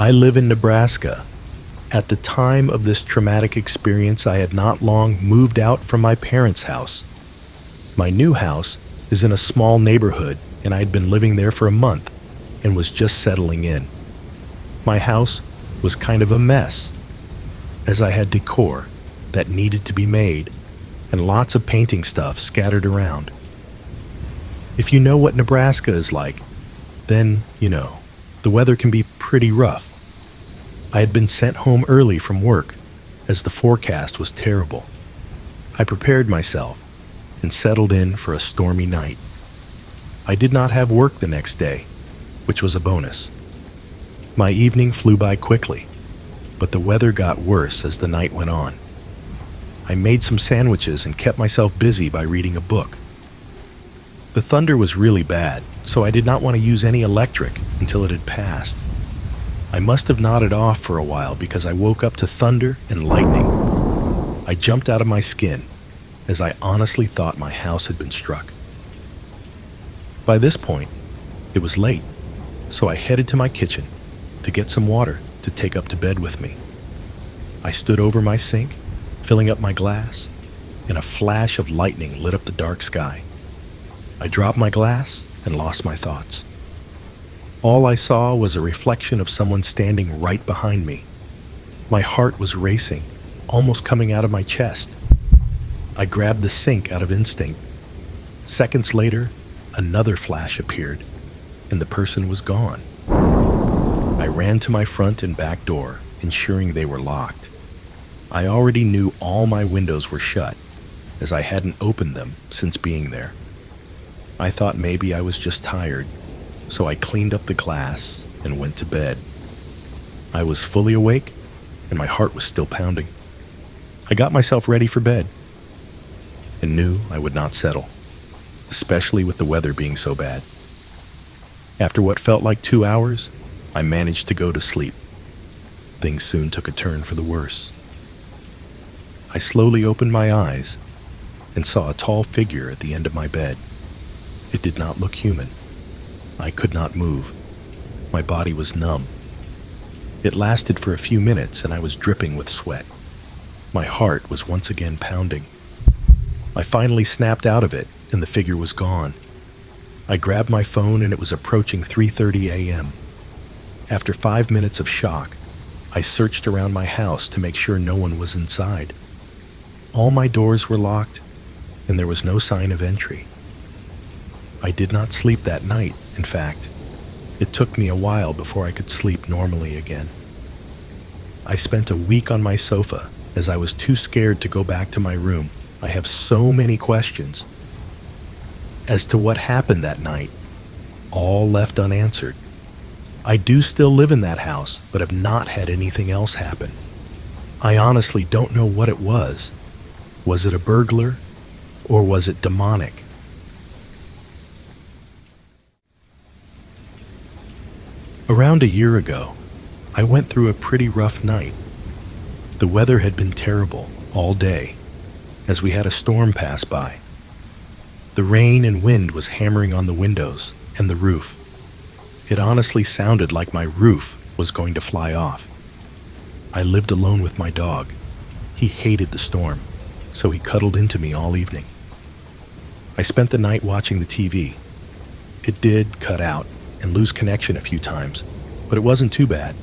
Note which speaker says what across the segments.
Speaker 1: I live in Nebraska. At the time of this traumatic experience, I had not long moved out from my parents' house. My new house is in a small neighborhood, and I had been living there for a month and was just settling in. My house was kind of a mess, as I had decor that needed to be made and lots of painting stuff scattered around. If you know what Nebraska is like, then you know the weather can be pretty rough. I had been sent home early from work as the forecast was terrible. I prepared myself and settled in for a stormy night. I did not have work the next day, which was a bonus. My evening flew by quickly, but the weather got worse as the night went on. I made some sandwiches and kept myself busy by reading a book. The thunder was really bad, so I did not want to use any electric until it had passed. I must have nodded off for a while because I woke up to thunder and lightning. I jumped out of my skin as I honestly thought my house had been struck. By this point, it was late, so I headed to my kitchen to get some water to take up to bed with me. I stood over my sink, filling up my glass, and a flash of lightning lit up the dark sky. I dropped my glass and lost my thoughts. All I saw was a reflection of someone standing right behind me. My heart was racing, almost coming out of my chest. I grabbed the sink out of instinct. Seconds later, another flash appeared, and the person was gone. I ran to my front and back door, ensuring they were locked. I already knew all my windows were shut, as I hadn't opened them since being there. I thought maybe I was just tired, so I cleaned up the glass and went to bed. I was fully awake, and my heart was still pounding. I got myself ready for bed, and knew I would not settle, especially with the weather being so bad. After what felt like 2 hours, I managed to go to sleep. Things soon took a turn for the worse. I slowly opened my eyes and saw a tall figure at the end of my bed. It did not look human. I could not move. My body was numb. It lasted for a few minutes and I was dripping with sweat. My heart was once again pounding. I finally snapped out of it and the figure was gone. I grabbed my phone and it was approaching 3:30 a.m. After 5 minutes of shock, I searched around my house to make sure no one was inside. All my doors were locked and there was no sign of entry. I did not sleep that night. In fact, it took me a while before I could sleep normally again. I spent a week on my sofa as I was too scared to go back to my room. I have so many questions as to what happened that night, all left unanswered. I do still live in that house, but have not had anything else happen. I honestly don't know what it was. Was it a burglar, or was it demonic? Around a year ago, I went through a pretty rough night. The weather had been terrible all day, as we had a storm pass by. The rain and wind was hammering on the windows and the roof. It honestly sounded like my roof was going to fly off. I lived alone with my dog. He hated the storm, so he cuddled into me all evening. I spent the night watching the TV. It did cut out and lose connection a few times, but it wasn't too bad.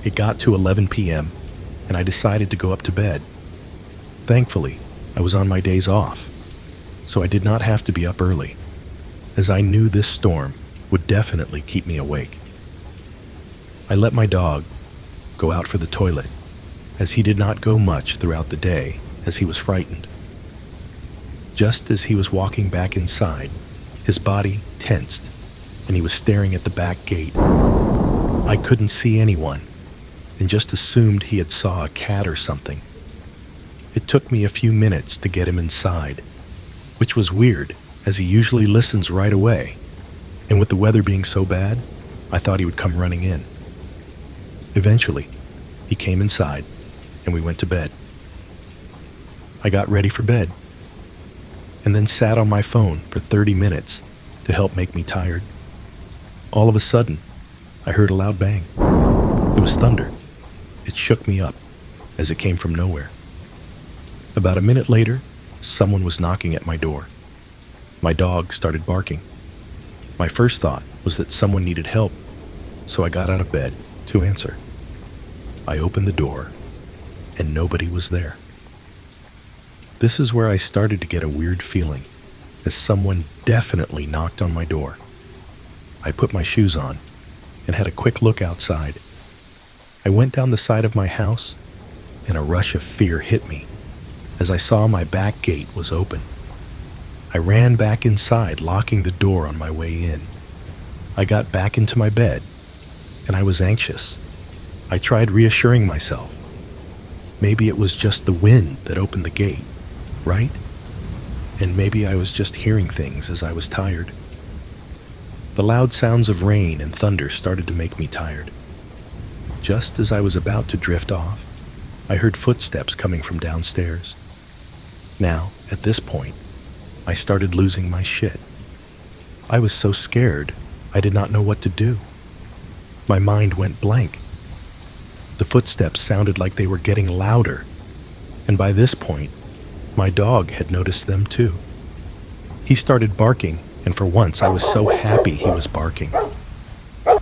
Speaker 1: It got to 11 p.m., and I decided to go up to bed. Thankfully, I was on my days off, so I did not have to be up early, as I knew this storm would definitely keep me awake. I let my dog go out for the toilet, as he did not go much throughout the day as he was frightened. Just as he was walking back inside, his body tensed, and he was staring at the back gate. I couldn't see anyone, and just assumed he had saw a cat or something. It took me a few minutes to get him inside, which was weird, as he usually listens right away, and with the weather being so bad, I thought he would come running in. Eventually, he came inside, and we went to bed. I got ready for bed, and then sat on my phone for 30 minutes to help make me tired. All of a sudden, I heard a loud bang. was thunder. It shook me up, as it came from nowhere. About a minute later, someone was knocking at my door. My dog started barking. My first thought was that someone needed help, so I got out of bed to answer. I opened the door, and nobody was there. This is where I started to get a weird feeling, as someone definitely knocked on my door. I put my shoes on and had a quick look outside. I went down the side of my house, and a rush of fear hit me as I saw my back gate was open. I ran back inside, locking the door on my way in. I got back into my bed, and I was anxious. I tried reassuring myself. Maybe it was just the wind that opened the gate, right? And maybe I was just hearing things as I was tired. The loud sounds of rain and thunder started to make me tired. Just as I was about to drift off, I heard footsteps coming from downstairs. Now, at this point, I started losing my shit. I was so scared, I did not know what to do. My mind went blank. The footsteps sounded like they were getting louder, and by this point, my dog had noticed them too. He started barking, and for once I was so happy he was barking.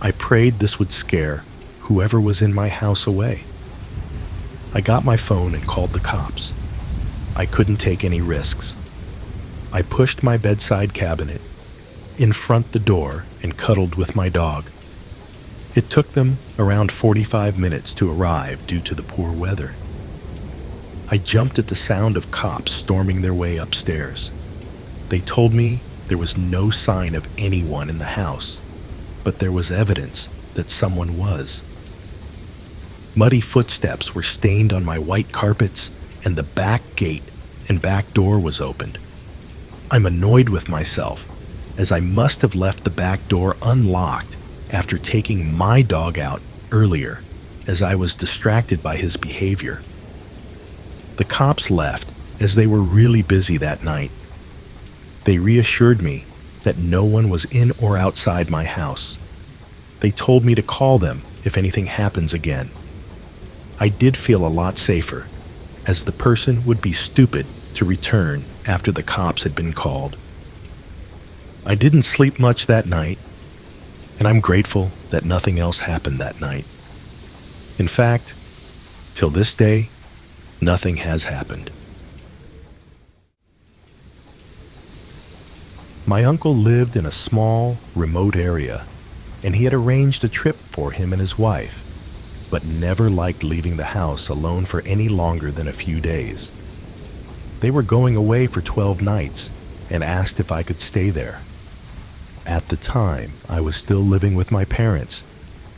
Speaker 1: I prayed this would scare whoever was in my house away. I got my phone and called the cops. I couldn't take any risks. I pushed my bedside cabinet in front the door and cuddled with my dog. It took them around 45 minutes to arrive due to the poor weather. I jumped at the sound of cops storming their way upstairs. They told me there was no sign of anyone in the house, but there was evidence that someone was. Muddy footsteps were stained on my white carpets, and the back gate and back door was opened. I'm annoyed with myself, as I must have left the back door unlocked after taking my dog out earlier, as I was distracted by his behavior. The cops left as they were really busy that night. They reassured me that no one was in or outside my house. They told me to call them if anything happens again. I did feel a lot safer, as the person would be stupid to return after the cops had been called. I didn't sleep much that night, and I'm grateful that nothing else happened that night. In fact, till this day, nothing has happened. My uncle lived in a small, remote area, and he had arranged a trip for him and his wife, but never liked leaving the house alone for any longer than a few days. They were going away for 12 nights and asked if I could stay there. At the time, I was still living with my parents,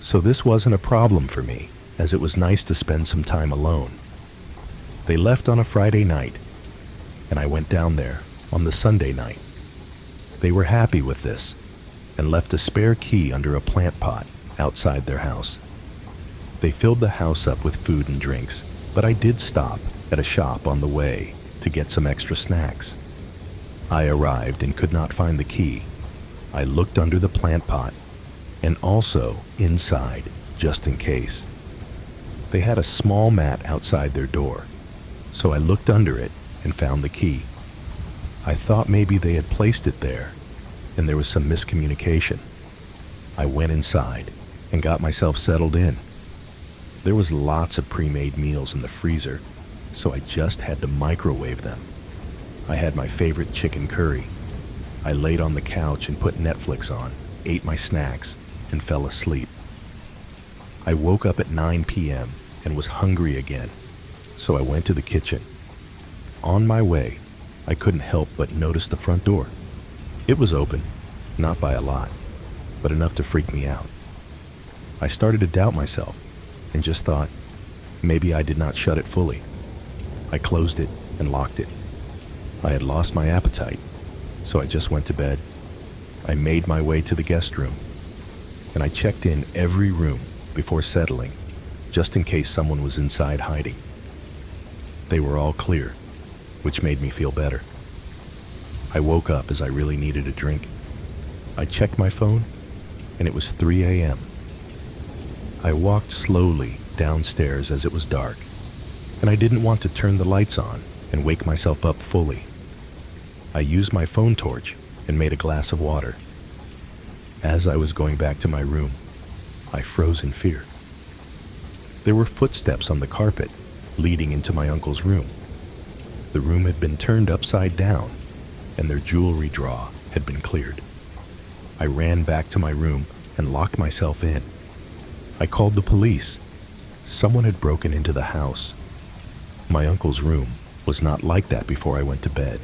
Speaker 1: so this wasn't a problem for me, as it was nice to spend some time alone. They left on a Friday night, and I went down there on the Sunday night. They were happy with this and left a spare key under a plant pot outside their house. They filled the house up with food and drinks, but I did stop at a shop on the way to get some extra snacks. I arrived and could not find the key. I looked under the plant pot and also inside, just in case. They had a small mat outside their door, so I looked under it and found the key. I thought maybe they had placed it there, and there was some miscommunication. I went inside and got myself settled in. There was lots of pre-made meals in the freezer, so I just had to microwave them. I had my favorite chicken curry. I laid on the couch and put Netflix on, ate my snacks, and fell asleep. I woke up at 9 p.m. and was hungry again, so I went to the kitchen. On my way, I couldn't help but notice the front door. It was open, not by a lot, but enough to freak me out. I started to doubt myself and just thought, maybe I did not shut it fully. I closed it and locked it. I had lost my appetite, so I just went to bed. I made my way to the guest room, and I checked in every room before settling, just in case someone was inside hiding. They were all clear, which made me feel better. I woke up as I really needed a drink. I checked my phone, and it was 3 a.m. I walked slowly downstairs as it was dark, and I didn't want to turn the lights on and wake myself up fully. I used my phone torch and made a glass of water. As I was going back to my room, I froze in fear. There were footsteps on the carpet leading into my uncle's room. The room had been turned upside down, and their jewelry drawer had been cleared. I ran back to my room and locked myself in. I called the police. Someone had broken into the house. My uncle's room was not like that before I went to bed.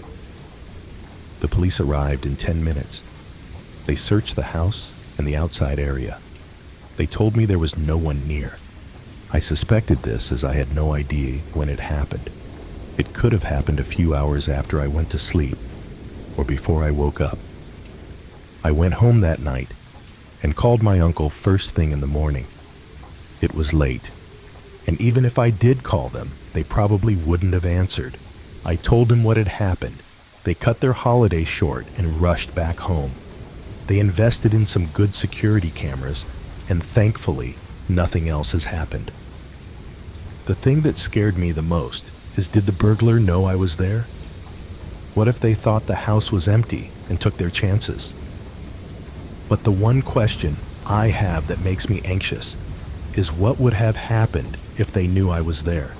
Speaker 1: The police arrived in 10 minutes. They searched the house and the outside area. They told me there was no one near. I suspected this as I had no idea when it happened. It could have happened a few hours after I went to sleep or before I woke up. I went home that night and called my uncle first thing in the morning. It was late, and even if I did call them, they probably wouldn't have answered. I told them what had happened. They cut their holiday short and rushed back home. They invested in some good security cameras, and thankfully, nothing else has happened. The thing that scared me the most is, did the burglar know I was there? What if they thought the house was empty and took their chances? But the one question I have that makes me anxious is, what would have happened if they knew I was there?